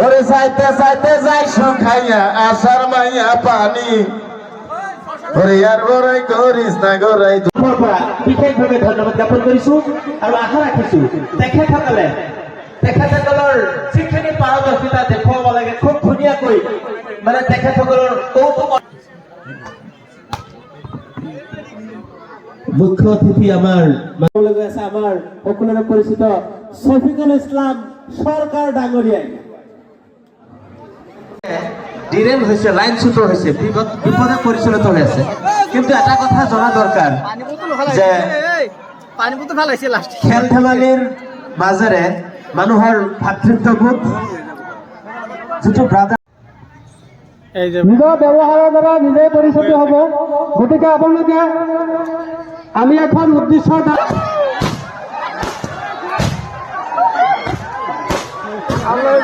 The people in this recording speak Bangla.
ওরে চাইতে চাইতে যাই শুকাইয়া আশার মাইয়া পানি ওরে আর বড়াই করিস না গড়াই বিশেষভাৱে ধন্যবাদ জ্ঞাপন কৰিছো আৰু আশা ৰাখিছো তেখেতসকলৰ যিখিনি পাৰদৰ্শিতা দেখুৱাব লাগে খুব ধুনীয়াকৈ মানে তেখেতসকলৰ কৌতুক মুখ্য অতিথি আমাৰ আছে আমাৰ সকলোৰে পৰিচিত শফিকুল ইছলাম সরকার ডাঙরিয়ায় ডিরেল হয়েছে লাইনচ্যুত হয়েছে বিপদে পরিচালিত হয়েছে কিন্তু এটা কথা জানা দরকার যে খেল ধেমালির মাজেৰে মানুহৰ ভাতৃত্ববোধ যিটো ব্ৰাদাৰ নিজৰ ব্যৱহাৰৰ দ্বাৰা নিজে পৰিচিত হ'ব গতিকে আপোনালোকে আমি এখন উদ্দেশ্যৰ দ্বাৰা Allah